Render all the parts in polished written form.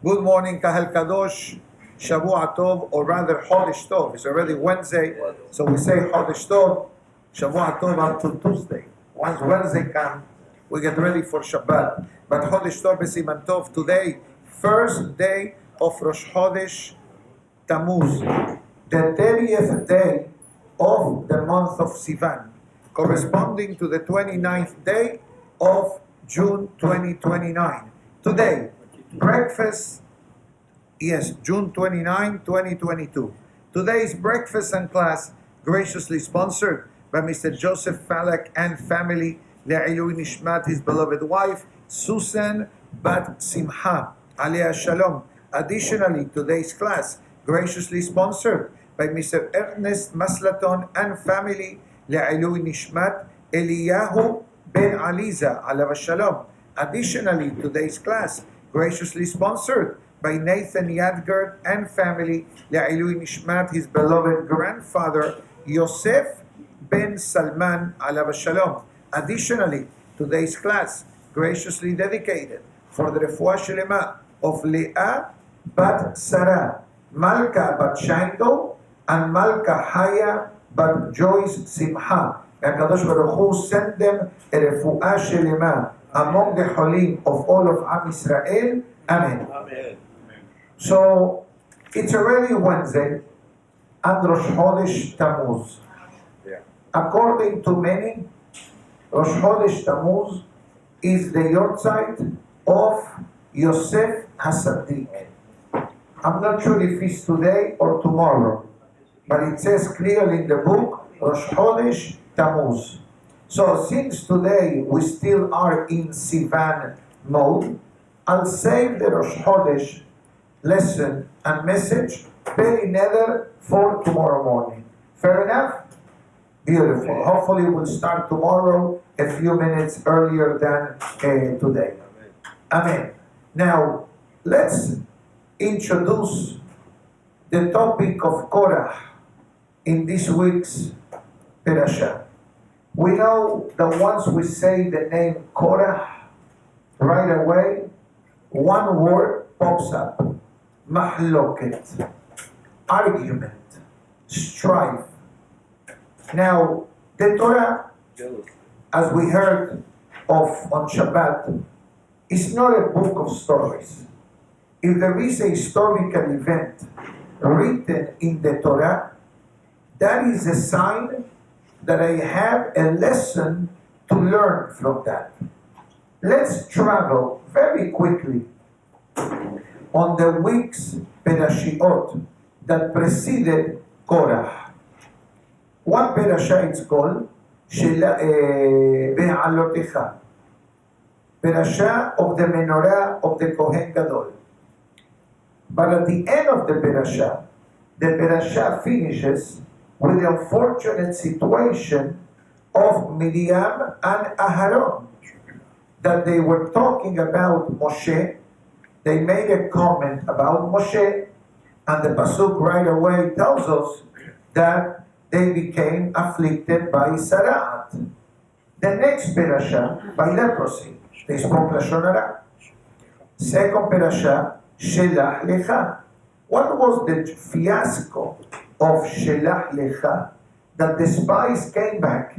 Good morning, Kahal Kadosh, Shavua Tov, or rather Chodesh Tov. It's already Wednesday, so we say Chodesh Tov, Shavua Tov until Tuesday. Once Wednesday comes, we get ready for Shabbat. But Chodesh Tov is Siman Tov today, first day of Rosh Chodesh Tammuz, the 30th day of the month of Sivan, corresponding to the 29th day of June 2029. Today, breakfast, yes, June 29, 2022. Today's breakfast and class graciously sponsored by Mr. Joseph Falak and family, Le'ilui Nishmat, his beloved wife, Susan Bat Simcha, Aliyah Shalom. Additionally, today's class graciously sponsored by Mr. Ernest Maslaton and family, Le'ilui Nishmat, Eliyahu Ben Aliza, Alav Shalom. Additionally, today's class graciously sponsored by Nathan Yadgert and family, Le'ilui Nishmat, his beloved grandfather, Yosef Ben Salman, Alav Shalom. Additionally, today's class graciously dedicated for the Refuah Shelema of Leah Bat Sara, Malka Bat Shaindol, and Malka Haya Bat Joyce Simcha. And Kadosh Baruch Hu send them a Refuah Shelema among the Holim of all of Am Israel. Amen. Amen. So, it's already Wednesday and Rosh Chodesh Tammuz. According to many, Rosh Chodesh Tammuz is the yortzeit of Yosef HaSadik. I'm not sure if it's today or tomorrow, but it says clearly in the book, Rosh Chodesh Tammuz. So since today we still are in Sivan mode, I'll save the Rosh Chodesh lesson and message very nether for tomorrow morning. Fair enough? Beautiful. Hopefully we'll start tomorrow a few minutes earlier than today. Amen. Now, let's introduce the topic of Korah in this week's Perashah. We know that once we say the name Korah, right away, one word pops up. Mahloket. Argument. Strife. Now, the Torah, as we heard of on Shabbat, is not a book of stories. If there is a historical event written in the Torah, that is a sign that I have a lesson to learn from that. Let's travel very quickly on the week's Perashiot that preceded Korah. One Perashah is called Be'alotecha, Perashah of the Menorah of the Kohen Gadol. But at the end of the Perashah finishes with the unfortunate situation of Miriam and Aharon, that they were talking about Moshe. They made a comment about Moshe, and the Pasuk right away tells us that they became afflicted by Sarat. The next Perashah, by leprosy. They spoke Lashon Hara. Second Perashah, Shelach Lecha. What was the fiasco of Shelach Lecha? That the spies came back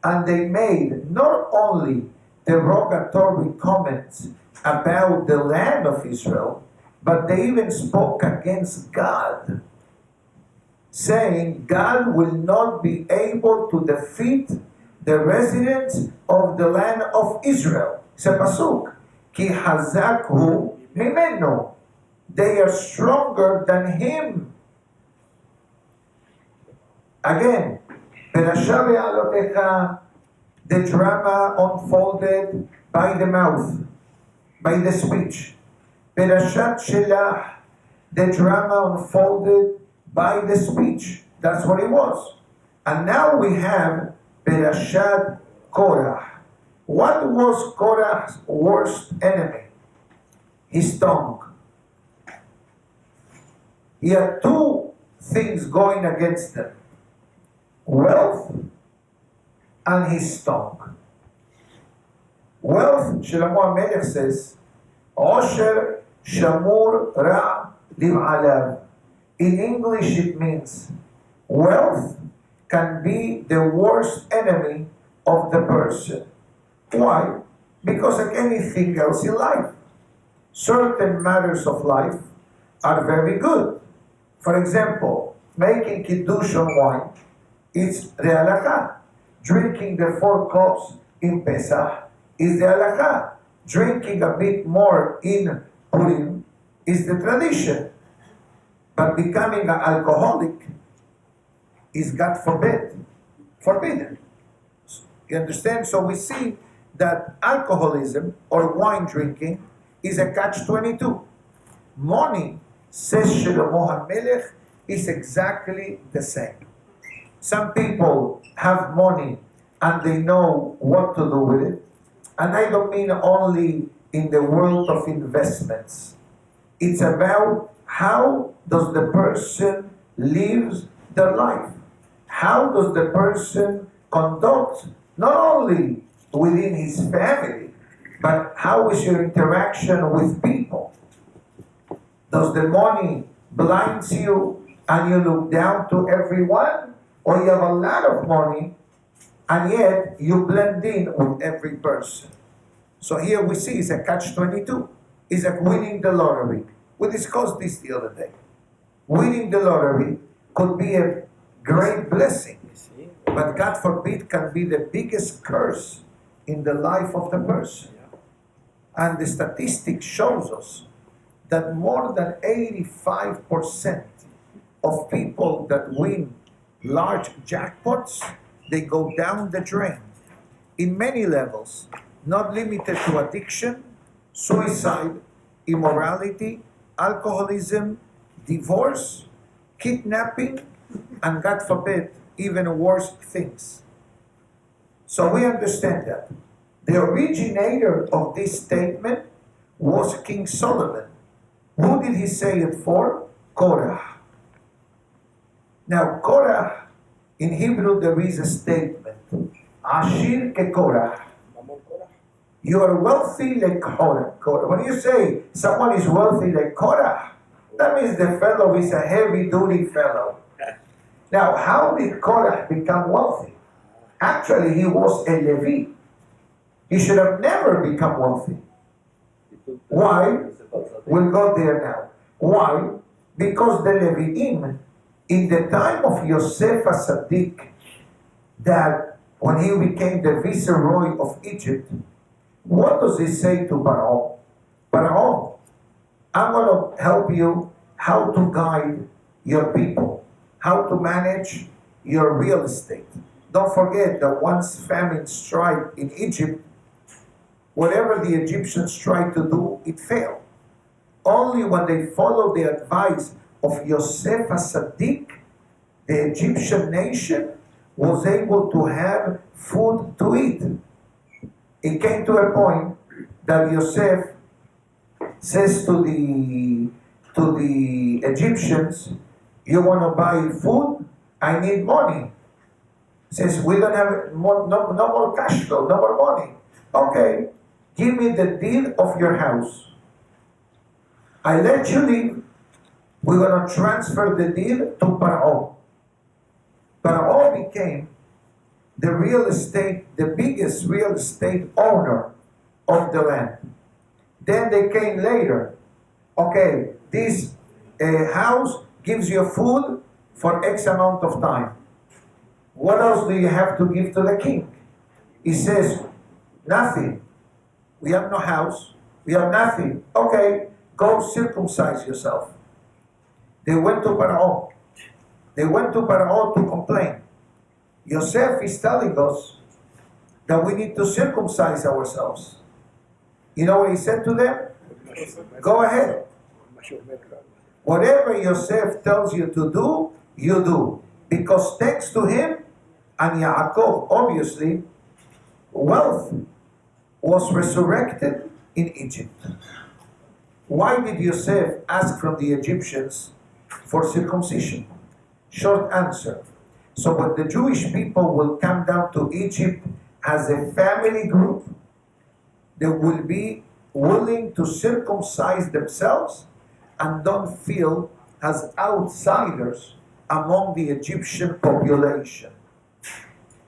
and they made not only derogatory comments about the land of Israel, but they even spoke against God, saying God will not be able to defeat the residents of the land of Israel. It's a pasuk. Ki hazak hu mimenu. They are stronger than him. Again, Perashah Be'alotecha, the drama unfolded by the mouth, by the speech. Perashat Shelach, the drama unfolded by the speech. That's what it was. And now we have Perashat Korah. What was Korah's worst enemy? His tongue. He had two things going against him: wealth and his tongue. Wealth, Shlomo HaMelech says, Osher Shamur Ra Liv'alav. In English it means wealth can be the worst enemy of the person. Why? Because like anything else in life, certain matters of life are very good. For example, making kiddush on wine is the halakha. Drinking the 4 cups in Pesach is the halakha. Drinking a bit more in Purim is the tradition. But becoming an alcoholic is, God forbidden. You understand? So we see that alcoholism or wine drinking is a catch-22. Money, says Shlomo HaMelech, is exactly the same. Some people have money and they know what to do with it. And I don't mean only in the world of investments. It's about how does the person lives their life. How does the person conduct, not only within his family, but how is your interaction with people? Does the money blinds you and you look down to everyone? Or you have a lot of money and yet you blend in with every person? So here we see it's a catch-22. It's like winning the lottery. We discussed this the other day. Winning the lottery could be a great blessing, but God forbid can be the biggest curse in the life of the person. And the statistic shows us that more than 85% of people that win large jackpots, they go down the drain in many levels, not limited to addiction, suicide, immorality, alcoholism, divorce, kidnapping, and God forbid, even worse things. So we understand that. The originator of this statement was King Solomon. Who did he say it for? Korah. Now, Korah, in Hebrew there is a statement, Ashir ke Korah. You are wealthy like Korah. When you say someone is wealthy like Korah, that means the fellow is a heavy-duty fellow. Now, how did Korah become wealthy? Actually, he was a Levi. He should have never become wealthy. Why? We'll go there now. Why? Because the Levi'im, in the time of Yosef HaSadik, that when he became the viceroy of Egypt, what does he say to Pharaoh? Pharaoh, I'm going to help you how to guide your people, how to manage your real estate. Don't forget that once famine struck in Egypt, whatever the Egyptians tried to do, it failed. Only when they followed the advice of Yosef HaSadik, the Egyptian nation was able to have food to eat. It came to a point that Yosef says to the Egyptians, you want to buy food? I need money. Says, we don't have no more cash flow, no more money. Okay, give me the deed of your house. I let you leave. We're going to transfer the deed to Pharaoh. Pharaoh became the biggest real estate owner of the land. Then they came later. Okay, this house gives you food for X amount of time. What else do you have to give to the king? He says, nothing. We have no house. We have nothing. Okay, go circumcise yourself. They went to Pharaoh. They went to Pharaoh to complain. Yosef is telling us that we need to circumcise ourselves. You know what he said to them? Go ahead. Whatever Yosef tells you to do, you do. Because thanks to him and Yaakov, obviously, wealth was resurrected in Egypt. Why did Yosef ask from the Egyptians for circumcision? Short answer. So when the Jewish people will come down to Egypt as a family group, there will be willing to circumcise themselves and don't feel as outsiders among the Egyptian population.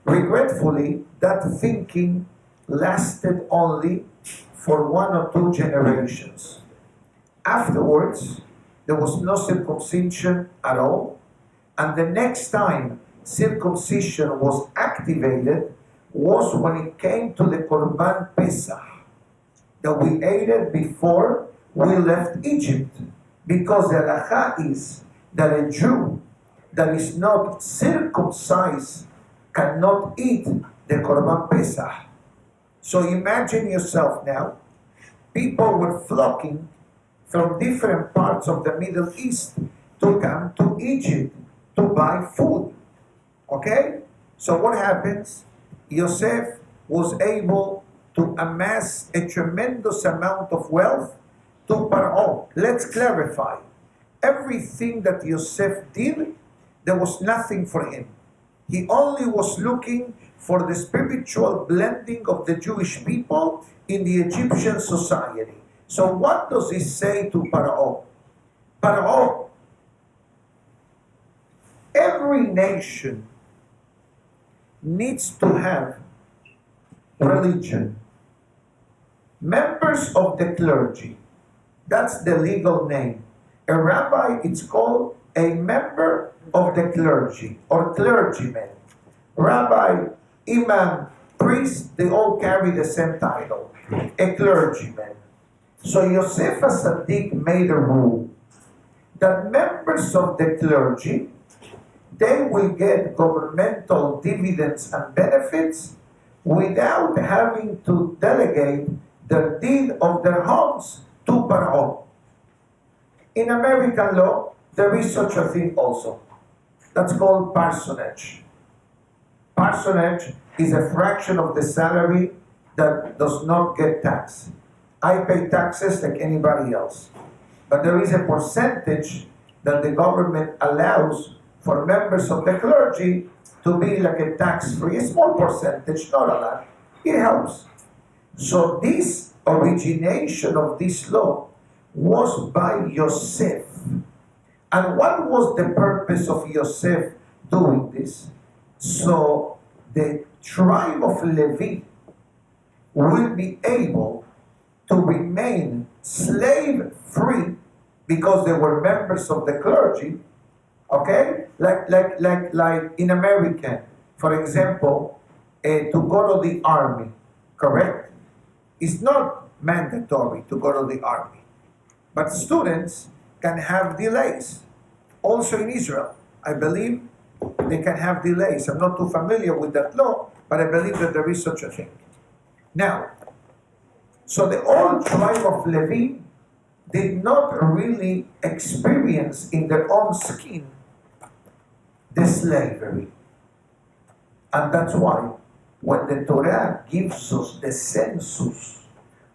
Regretfully, that thinking lasted only for 1 or 2 generations. Afterwards, there was no circumcision at all, and the next time circumcision was activated was when it came to the Korban Pesach, that we ate it before we left Egypt, because the halakha is that a Jew that is not circumcised cannot eat the Korban Pesach. So imagine yourself now, people were flocking from different parts of the Middle East to come to Egypt to buy food. Okay? So what happens? Yosef was able to amass a tremendous amount of wealth to Paro. Let's clarify. Everything that Yosef did, there was nothing for him. He only was looking for the spiritual blending of the Jewish people in the Egyptian society. So what does he say to Paro? Paro, every nation needs to have religion. Members of the clergy, that's the legal name. A rabbi, it's called a member of the clergy or clergyman. Rabbi, imam, priest, they all carry the same title, a clergyman. So Yosef Sadiq made a rule that members of the clergy, they will get governmental dividends and benefits without having to delegate the deed of their homes to Paro. In American law, there is such a thing also. That's called parsonage. Parsonage is a fraction of the salary that does not get taxed. I pay taxes like anybody else. But there is a percentage that the government allows for members of the clergy to be like a tax-free, a small percentage, not a lot. It helps. So this origination of this law was by Yosef. And what was the purpose of Yosef doing this? So the tribe of Levi will be able to remain slave-free because they were members of the clergy. Okay? Like in America, for example, to go to the army, correct? It's not mandatory to go to the army. But students can have delays. Also in Israel, I believe they can have delays. I'm not too familiar with that law, but I believe that there is such a thing. Now, so the old tribe of Levi did not really experience in their own skin the slavery. And that's why when the Torah gives us the census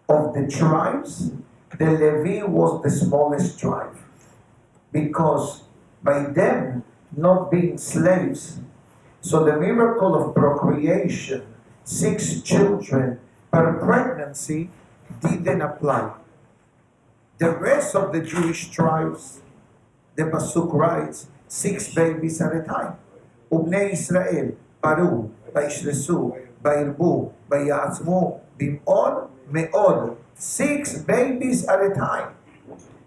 of the tribes, the Levi was the smallest tribe. Because by them not being slaves, so the miracle of procreation, 6 children per pregnancy, didn't apply. The rest of the Jewish tribes, the Pasuk writes, 6 babies at a time. Ubnei Israel, Paru, Vaishlesu, Vairbu, Vayatzmu, Bim'on, Me'od. 6 babies at a time.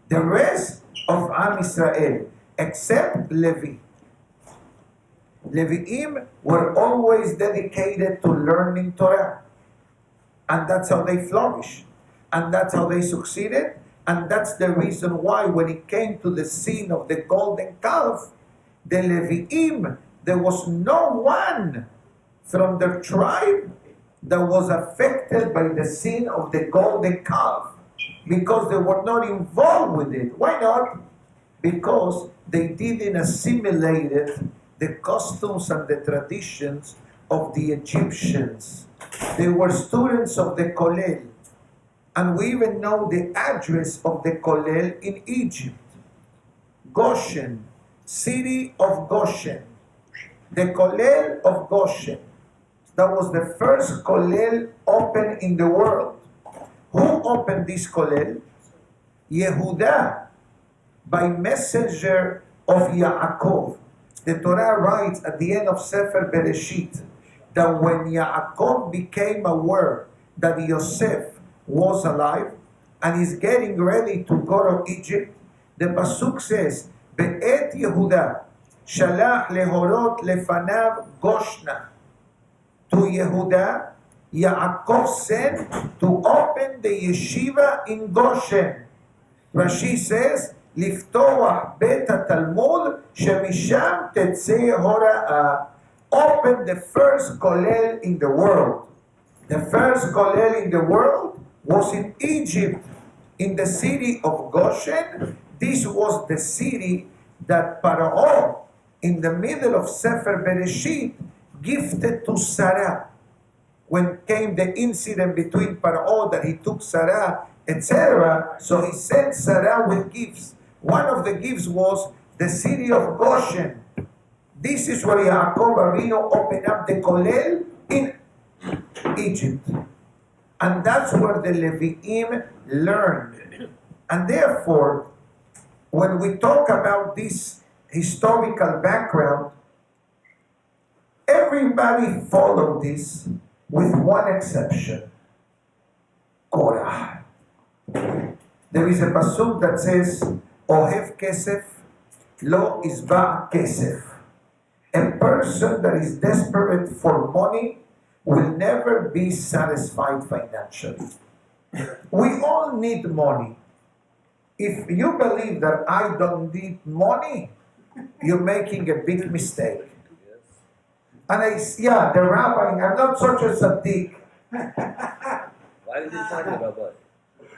The rest of Am Israel, except Levi. Levi'im were always dedicated to learning Torah. And that's how they flourished. And that's how they succeeded. And that's the reason why when it came to the scene of the golden calf, the Levi'im, there was no one from their tribe that was affected by the sin of the golden calf, because they were not involved with it. Why not? Because they didn't assimilate the customs and the traditions of the Egyptians. They were students of the Kollel. And we even know the address of the Kollel in Egypt. Goshen, city of Goshen. The Kollel of Goshen. That was the first Kollel open in the world. Who opened this kollel? Yehuda, by messenger of Yaakov. The Torah writes at the end of Sefer Bereshit that when Yaakov became aware that Yosef was alive and is getting ready to go to Egypt, the Pasuk says, Be'et Yehuda, Shalach lehorot lefanav Goshna. To Yehuda, Yaakov sent to open the yeshiva in Goshen. Rashi says, Liftoach bet Talmud shemisham tetzeh hora'ah. Open the first kollel in the world. The first kollel in the world was in Egypt, in the city of Goshen. This was the city that Paro, in the middle of Sefer Bereshit, gifted to Sara. When came the incident between Paro that he took Sara, etc., so he sent Sara with gifts. One of the gifts was the city of Goshen. This is where Yaakov Avinu opened up the kollel in Egypt. And that's where the Leviim learned. And therefore, when we talk about this historical background, everybody followed this with one exception. Korah. There is a pasuk that says, Ohev kesef, lo isba kesef. A person that is desperate for money will never be satisfied financially. We all need money. If you believe that I don't need money, you're making a big mistake. And the rabbi, I'm not such a tzaddik. Why did you talk about that?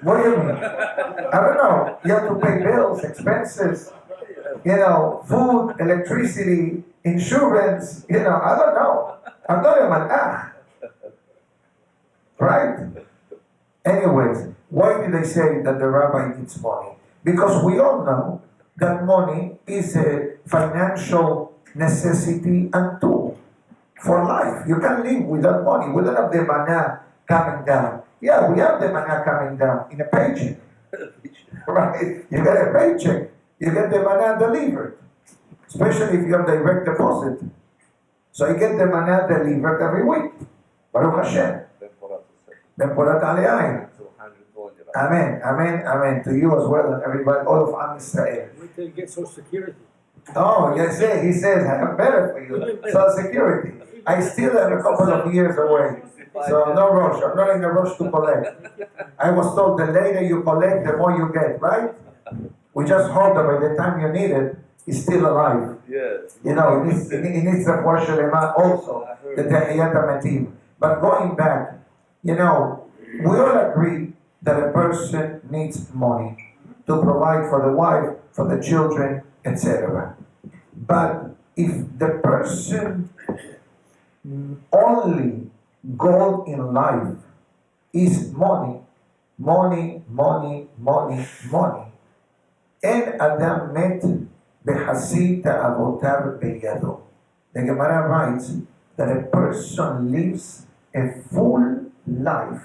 What do you mean? I don't know. You have to pay bills, expenses, food, electricity, insurance, I don't know. I'm not a malach. Right? Anyways, why did they say that the rabbi needs money? Because we all know that money is a financial necessity and tool for life. You can't live without money. We don't have the manna coming down. Yeah, we have the manna coming down in a paycheck. Right? You get a paycheck. You get the manna delivered. Especially if you have direct deposit. So you get the manna delivered every week. Baruch Hashem. Temporat Alein. Amen, amen, amen. To you as well and everybody, all of Am Israel. Wait till you get Social Security. Oh, yes, he says, I have better for you. Social Security. I still have a couple of years away. So no rush. I'm not in a rush to collect. I was told the later you collect, the more you get, right? We just hope that by the time you need it, he's still alive. Yes. He needs the Shalema also, the Tehiyat HaMetim. But going back, we all agree that a person needs money to provide for the wife, for the children, etc. But if the person only goal in life is money, אין אדם מת בחסית אבותיו בידו. The Gemara writes that a person lives a full life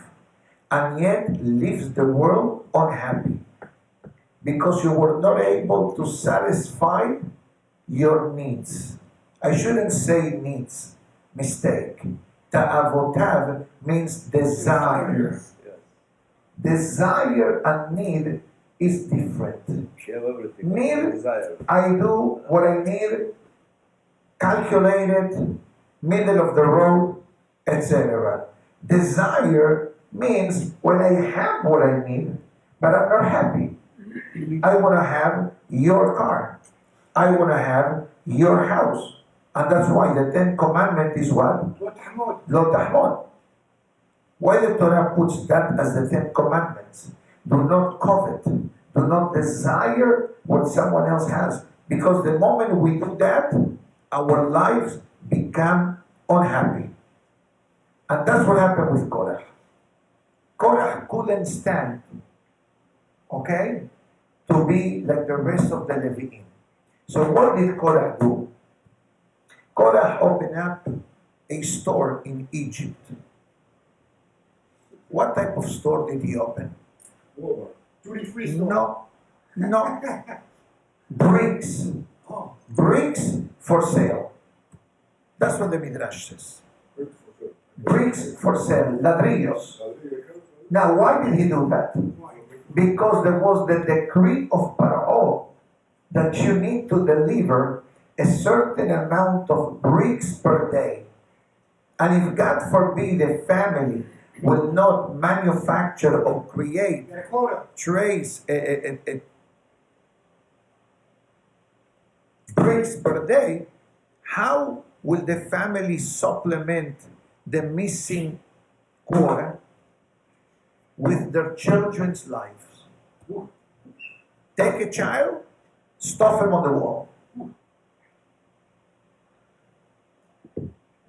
and yet leaves the world unhappy because you were not able to satisfy your needs. I shouldn't say needs, mistake. Ta'avotav means desire. Desire and need is different. Need, I do what I need, calculated, middle of the road, etc. Desire means when I have what I need, but I'm not happy. I want to have your car. I want to have your house. And that's why the 10th commandment is what? Lo tahmod. Why the Torah puts that as the 10th commandments? Do not covet. Do not desire what someone else has. Because the moment we do that, our lives become unhappy. And that's what happened with Korah. Korah couldn't stand, to be like the rest of the Leviim. So what did Korah do? Korah opened up a store in Egypt. What type of store did he open? Duty-free store. No. Bricks. Oh, Bricks for sale. That's what the Midrash says. Bricks for sale. Ladrillos. Now, why did he do that? why? Because there was the decree of Paro that you need to deliver a certain amount of bricks per day. And if God forbid the family will not manufacture or create Get a quota. trays, bricks per day, how will the family supplement the missing quarter with their children's lives? Take a child, stuff him on the wall.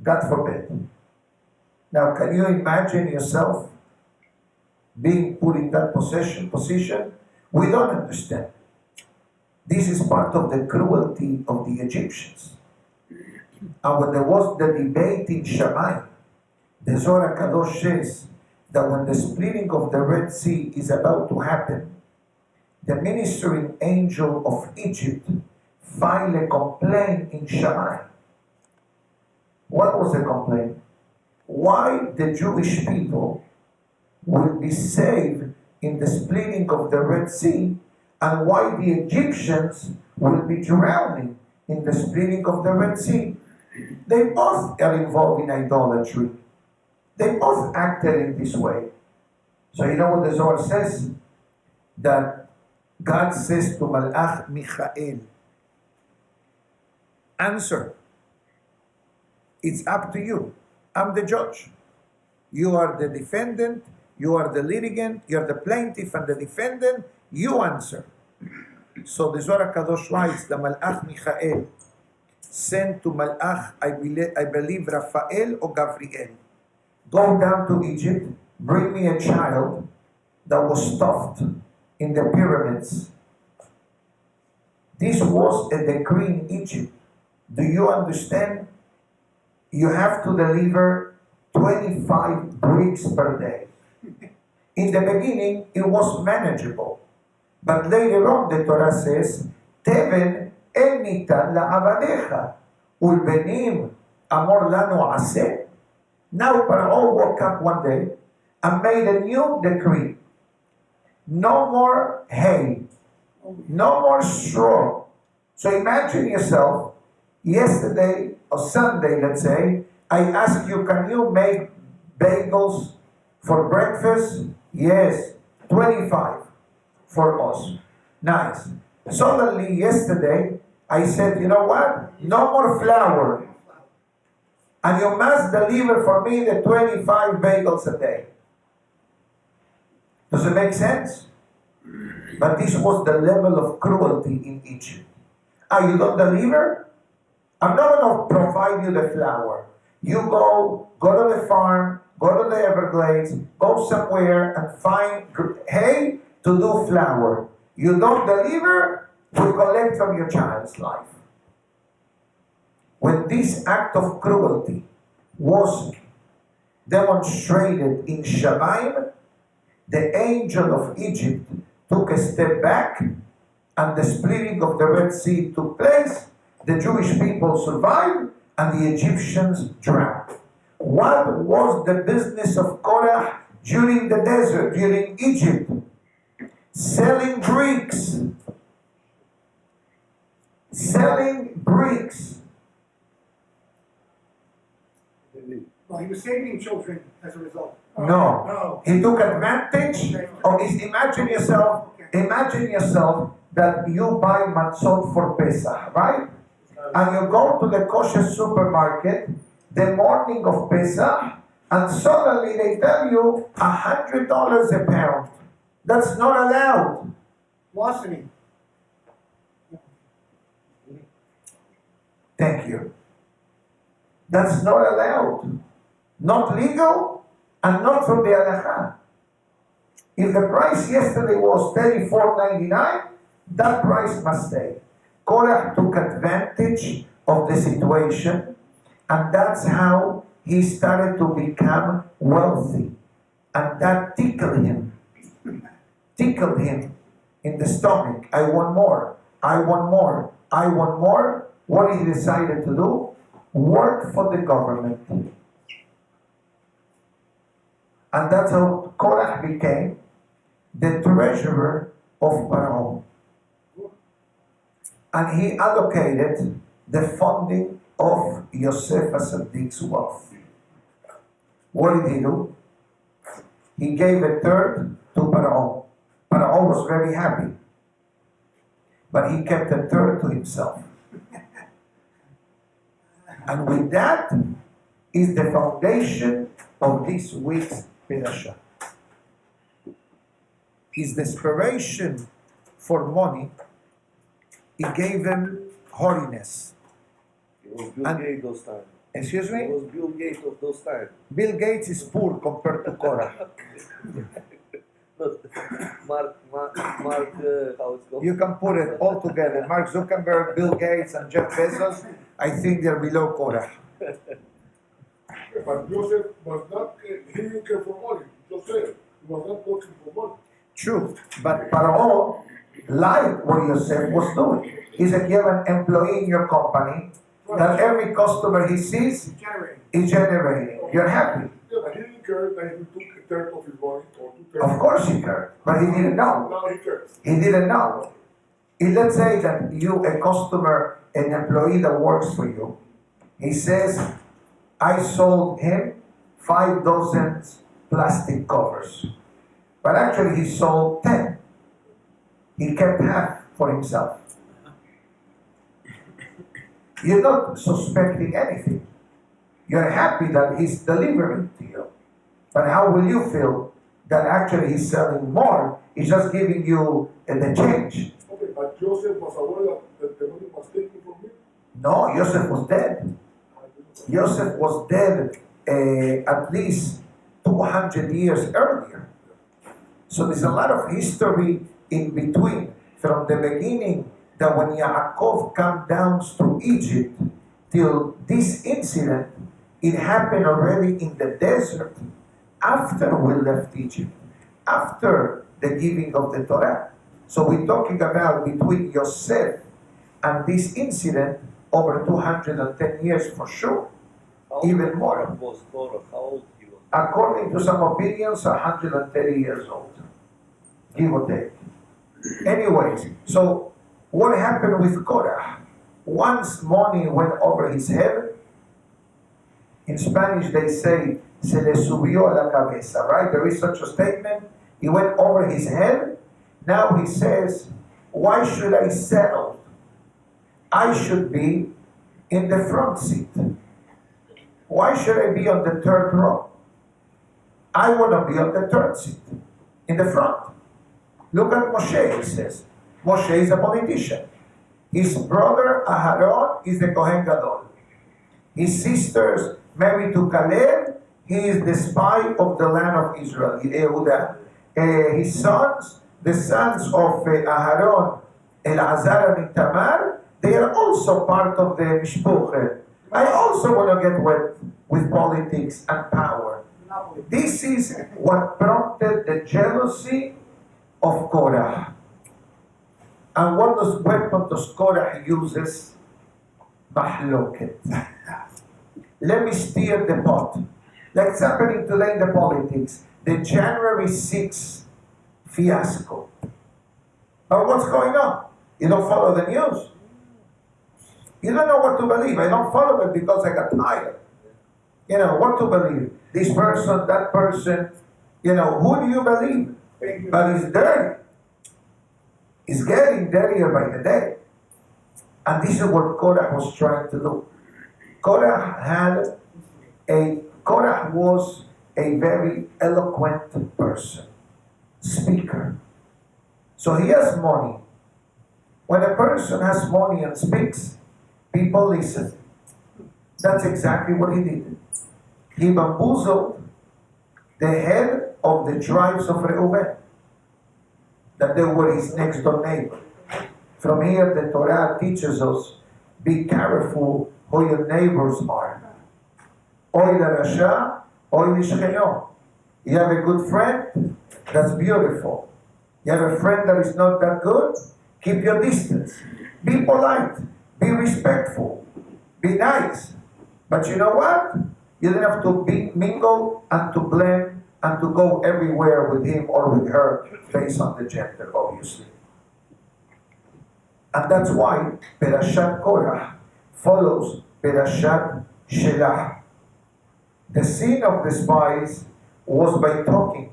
God forbid. Now, can you imagine yourself being put in that position? We don't understand. This is part of the cruelty of the Egyptians. And when there was the debate in Shammai, the Zohar Kadosh says that when the splitting of the Red Sea is about to happen, the ministering angel of Egypt filed a complaint in Shammai. What was the complaint? Why the Jewish people will be saved in the splitting of the Red Sea, and why the Egyptians will be drowning in the splitting of the Red Sea. They both are involved in idolatry. They both acted in this way. So you know what the Zohar says? That God says to Malach Michael, answer. It's up to you. I'm the judge. You are the defendant, you are the litigant, you are the plaintiff and the defendant, you answer. So the Zohar Kadosh writes, the Malach Michael sent to Malach, I believe Raphael or Gabriel, go down to Egypt, bring me a child that was stuffed in the pyramids. This was a decree in Egypt. Do you understand? You have to deliver 25 bricks per day. In the beginning, it was manageable. But later on, the Torah says, Teven enitan la'avadecha, ulbenim amor lanu aseh. Now Paro woke up one day and made a new decree. No more hay, no more straw. So imagine yourself, yesterday or Sunday, let's say, I asked you, can you make bagels for breakfast? Yes, 25 for us. Nice. Suddenly, yesterday, I said, you know what? No more flour. And you must deliver for me the 25 bagels a day. Does it make sense? But this was the level of cruelty in Egypt. You don't deliver? I'm not going to provide you the flour. You go to the farm, go to the Everglades, go somewhere and find hay to do flour. You don't deliver, we collect from your child's life. When this act of cruelty was demonstrated in Shammai, the angel of Egypt took a step back and the splitting of the Red Sea took place. The Jewish people survived and the Egyptians drowned. What was the business of Korah during the desert, during Egypt? Selling bricks. Selling bricks. Well, he was saving children as a result. No. No. He took advantage of his, imagine yourself that you buy matzot for Pesach, right? And you go to the kosher supermarket the morning of Pesach, and suddenly they tell you $100 a pound. That's not allowed. Larceny. Thank you. That's not allowed. Not legal and not from the halakha. If the price yesterday was $34.99, that price must stay. Korah took advantage of the situation, and that's how he started to become wealthy. and that tickled him in the stomach. I want more, I want more, I want more. What he decided to do? Work for the government. And that's how Korah became the treasurer of Pharaoh. And he allocated the funding of Yosef Tzadik's wealth. What did he do? He gave a third to Pharaoh. Pharaoh was very happy. But he kept a third to himself. And with that is the foundation of this week's Perashah. His desperation for money, it gave him holiness. It was Bill And- Gates those times. Excuse It me? was Bill Gates of those times. Bill Gates is poor compared to Korah. Not Mark, how it's called? You can put it all together. Mark Zuckerberg, Bill Gates, and Jeff Bezos, I think they're below Korah. But Joseph was not, he didn't care for money. Joseph, he was not working for money. True, but Pharaoh liked what Yosef was doing. He said, you have an employee in your company that every customer he sees Generating. is generating. You're happy. Yeah, but he didn't care that he took a third of his money or two-thirds. Of course he cared, but he didn't know. Now he cares. He didn't know. Let's say that you, a customer, an employee that works for you, he says, I sold him 5 dozen plastic covers. But actually he sold 10. He kept half for himself. You're not suspecting anything. You're happy that he's delivering to you. But how will you feel that actually he's selling more? He's just giving you the change. Okay, but Joseph was aware that the money was taken from him. No, Joseph was dead. Joseph was dead at least 200 years earlier. So there's a lot of history in between. From the beginning, that when Yaakov came down to Egypt, till this incident, it happened already in the desert, after we left Egypt, after the giving of the Torah. So we're talking about between Yosef and this incident, over 210 years for sure. How Even old more. was Korah? How old he was? According to some opinions, 130 years old, give or take. Anyways, so what happened with Korah? Once money went over his head, in Spanish they say, se le subió a la cabeza, right? There is such a statement. He went over his head. Now he says, why should I settle? I should be in the front seat. Why should I be on the third row? I want to be on the third seat, in the front. Look at Moshe, he says. Moshe is a politician. His brother Aharon is the Kohen Gadol. His sisters married to Caleb. He is the spy of the land of Israel, Yehuda. His sons, the sons of Aharon, Elazar and Itamar, they are also part of the Mishpuch. I also want to get wet with politics and power. This is what prompted the jealousy of Korah. And what weapon does Korah uses? Mahloket. Let me stir the pot. Like it's happening today in the politics. The January 6th fiasco. But what's going on? You don't follow the news. You don't know what to believe. I don't follow it because I got tired. You know, what to believe. This person, that person. You know, who do you believe? But it's dirty. It's getting dirtier by the day. And this is what Korah was trying to do. Korah was a very eloquent person, speaker. So he has money. When a person has money and speaks, people listen. That's exactly what he did. He bamboozled the head of the tribes of Reuben, that they were his next door neighbor. From here, the Torah teaches us, be careful who your neighbors are. Oy la rasha, oy lishcheno. You have a good friend? That's beautiful. You have a friend that is not that good? Keep your distance. Be polite. Be respectful. Be nice. But you know what? You don't have to mingle and to blend and to go everywhere with him or with her based on the gender, obviously. And that's why Perashat Korah follows Perashat Shelah. The sin of the spies was by talking.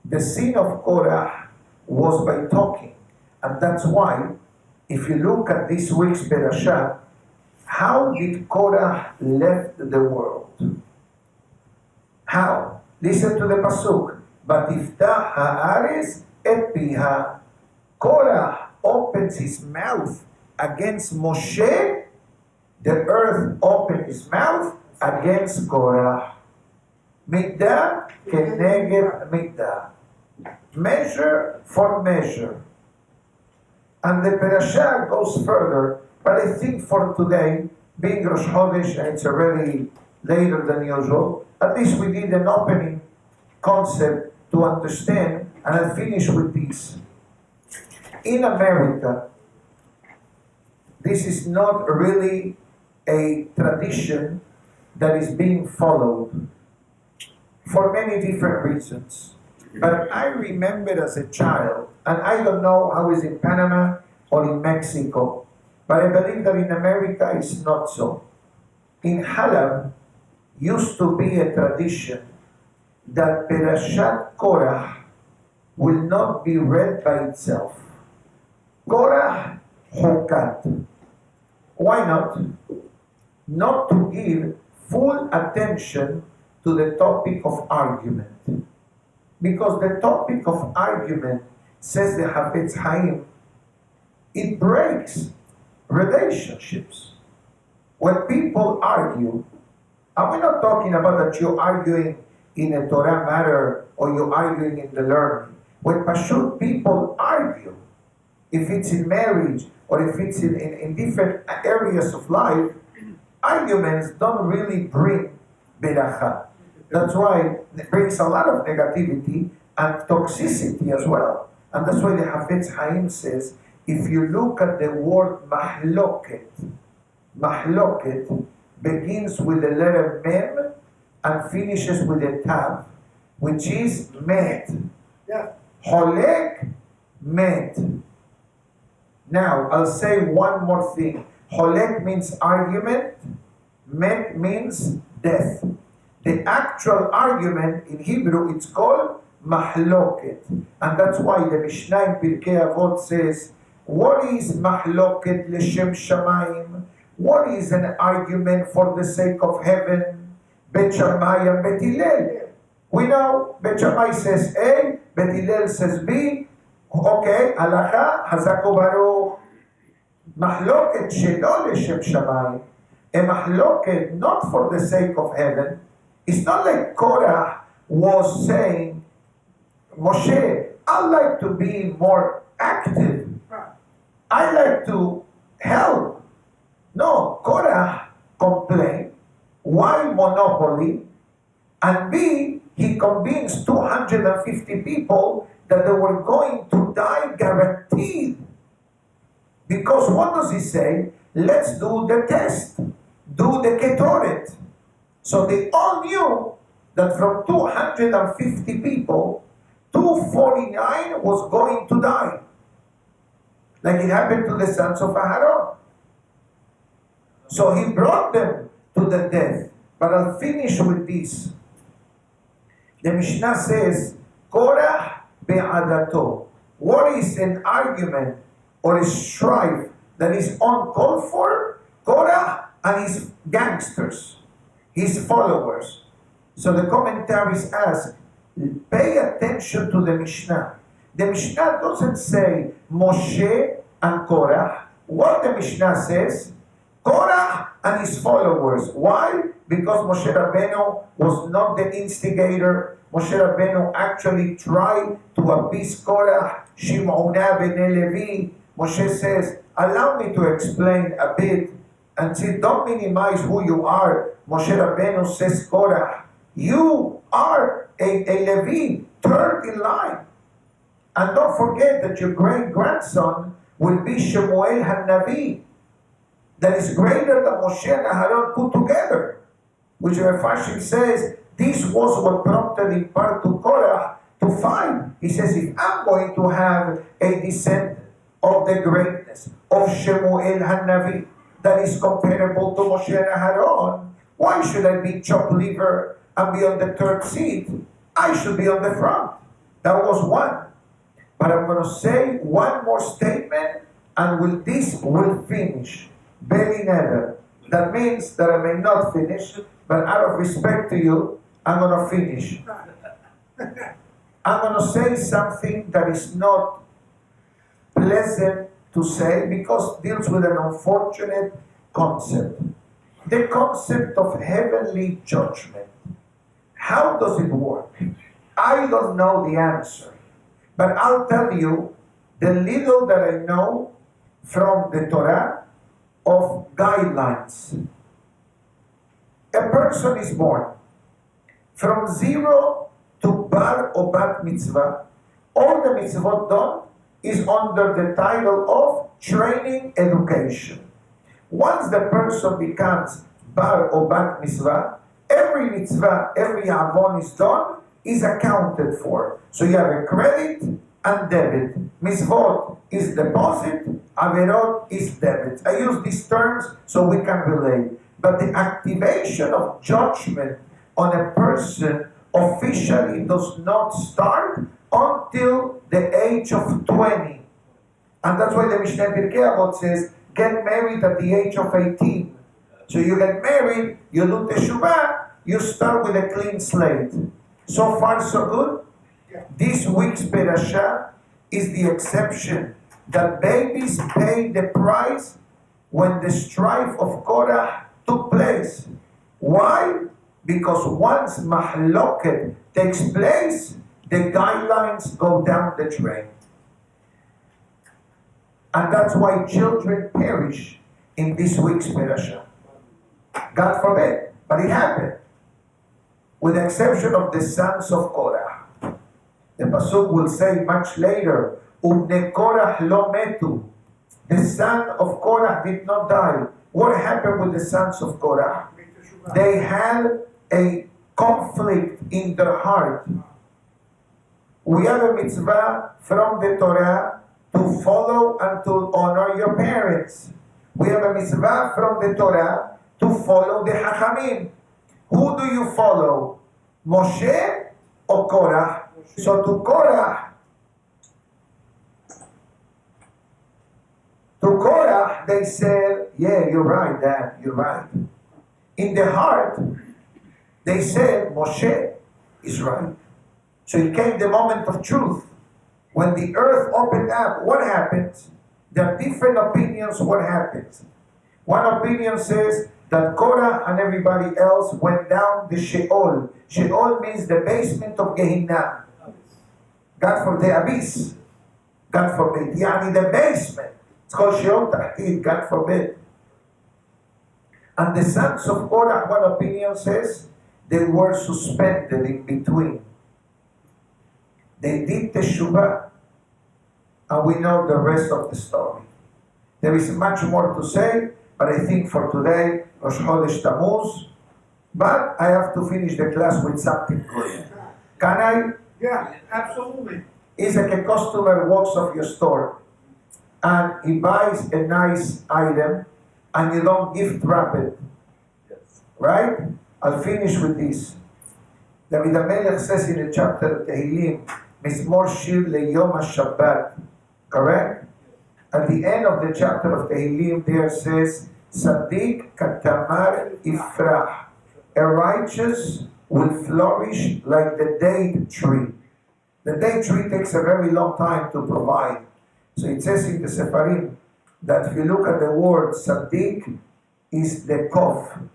The sin of Korah was by talking. And that's why, if you look at this week's Perashat, how did Korah left the world? How? Listen to the pasuk. Batiftah haaretz et piha. Korah opens his mouth against Moshe. The earth opened his mouth against Korah. Midah keneged midah. Measure for measure. And the parasha goes further, but I think for today, being Rosh Chodesh and it's already later than usual, at least we did an opening concept to understand, and I'll finish with this. In America, this is not really a tradition that is being followed for many different reasons. But I remember as a child, and I don't know how it's in Panama or in Mexico, but I believe that in America it's not so. In Halab, used to be a tradition that Perashat Korah will not be read by itself. Korah Hokat. Why not? Not to give full attention to the topic of argument. Because the topic of argument, says the Hafetz Haim, it breaks relationships. When people argue, and we're not talking about that you're arguing in a Torah matter or you're arguing in the learning. When Pashut people argue, if it's in marriage or if it's in different areas of life, arguments don't really bring beracha. That's why it brings a lot of negativity and toxicity as well. And that's why the Hafetz Haim says, if you look at the word mahloket begins with the letter mem and finishes with a tav, which is met. Yeah. Holek, met. Now, I'll say one more thing. Holek means argument, met means death. The actual argument in Hebrew, it's called mahloket. And that's why the Mishnah in Pirkei Avot says, what is mahloket l'shem shamayim? What is an argument for the sake of heaven? Bet Shammai and Bet Hillel. We know Bet Shammai says A, Bet Hillel says B. Okay, halacha, hazako baruch. Mahloket shelo l'shem shamayim. A mahloket not for the sake of heaven. It's not like Korah was saying, Moshe, I like to be more active. I like to help. No, Korah complained. Why monopoly? And B, he convinced 250 people that they were going to die guaranteed. Because what does he say? Let's do the test. Do the ketoret. So they all knew that from 250 people, 249 was going to die. Like it happened to the sons of Aharon. So he brought them to the death. But I'll finish with this. The Mishnah says, Korah be'adato. What is an argument or a strife that is uncalled for? Korah and his gangsters, his followers. So the commentaries ask, pay attention to the Mishnah. The Mishnah doesn't say Moshe and Korah. What the Mishnah says, Korah and his followers. Why? Because Moshe Rabbeinu was not the instigator. Moshe Rabbeinu actually tried to appease Korah, Shimon ben Levi. Moshe says, allow me to explain a bit and see, don't minimize who you are. Moshe Rabbeinu says, Korah, you are a Levi, third in line. And don't forget that your great-grandson will be Shmuel HaNavi, that is greater than Moshe and Aharon put together. Which Faige says, this was what prompted in part to Korah to find. He says, if I'm going to have a descendant of the greatness of Shmuel HaNavi that is comparable to Moshe and Aharon, why should I be chopped liver and be on the third seat? I should be on the front. That was one. But I'm going to say one more statement, and this will finish. Belly never. That means that I may not finish, but out of respect to you, I'm going to finish. I'm going to say something that is not pleasant to say because it deals with an unfortunate concept. The concept of heavenly judgment. How does it work? I don't know the answer, but I'll tell you the little that I know from the Torah of guidelines. A person is born from 0 to bar or bat mitzvah. All the mitzvot done is under the title of training education. Once the person becomes bar or bat mitzvah, every mitzvah, every avon is done, is accounted for. So you have a credit and debit. Mitzvot is deposit, averot is debit. I use these terms so we can relate. But the activation of judgment on a person officially does not start until the age of 20. And that's why the Mishnah Pirkei Avot says, get married at the age of 18. So you get married, you do Teshuba, you start with a clean slate. So far, so good. This week's parasha is the exception that babies pay the price when the strife of Korah took place. Why? Because once mahloket takes place, the guidelines go down the drain. And that's why children perish in this week's parasha. God forbid, but it happened. With the exception of the sons of Korah. The Pasuk will say much later, Ubne Korah lo metu. The son of Korah did not die. What happened with the sons of Korah? They had a conflict in their heart. We have a mitzvah from the Torah to follow and to honor your parents. We have a mitzvah from the Torah to follow the Chachamim. Who do you follow? Moshe or Korah? So to Korah, they said, yeah, you're right, Dad, you're right. In their heart, they said, Moshe is right. So it came the moment of truth. When the earth opened up, what happens? There are different opinions what happens. One opinion says that Korah and everybody else went down the Sheol. Sheol means the basement of Gehinna. God for the abyss. God forbid. Yani the basement. It's called Sheol Tahid, God forbid. And the sons of Korah, one opinion says, they were suspended in between. They did Teshuba, and we know the rest of the story. There is much more to say, but I think for today, Rosh Chodesh Tammuz, but I have to finish the class with something good. Can I? Yeah, absolutely. It's like a customer walks off your store, and he buys a nice item, and you don't gift wrap it. Yes. Right? I'll finish with this. David HaMelech says in the chapter of Tehillim, Mizmor Shir Leyom HaShabbat. Correct? At the end of the chapter of Tehillim, there says, Sadiq katamar ifrah. A righteous will flourish like the date tree. The date tree takes a very long time to provide. So it says in the Sefarim that if you look at the word Sadiq is the Kof.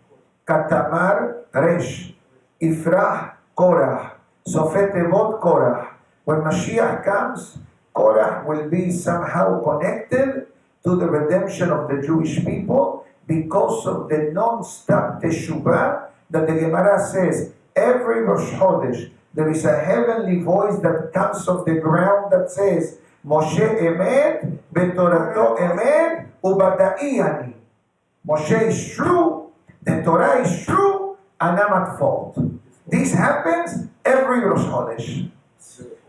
Katamar Resh. Ifrah Korah. Sofet Evot Korah. When Mashiach comes, Korah will be somehow connected to the redemption of the Jewish people because of the non-stop Teshuba that the Gemara says every Rosh Chodesh there is a heavenly voice that comes from the ground that says, Moshe emet, betorato emet, ubada'i ani. Moshe is true, the Torah is true, and I'm at fault. This happens every Rosh Chodesh.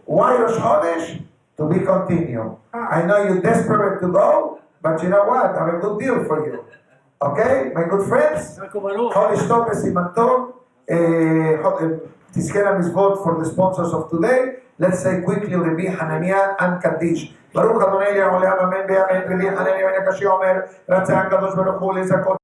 Why Rosh Chodesh? To be continued. I know you're desperate to go, but you know what? I have a good deal for you. Okay, my good friends? Chodesh Tov וסימן טוב. תזכר המצוות for the sponsors of today. Let's say quickly Rabbi Hananiah and Kaddish. ברוך אדוני לעולם אמן ואמן. רבי חנניה בן הקשיא אומר, רצה הקדוש ברוך הוא לזכות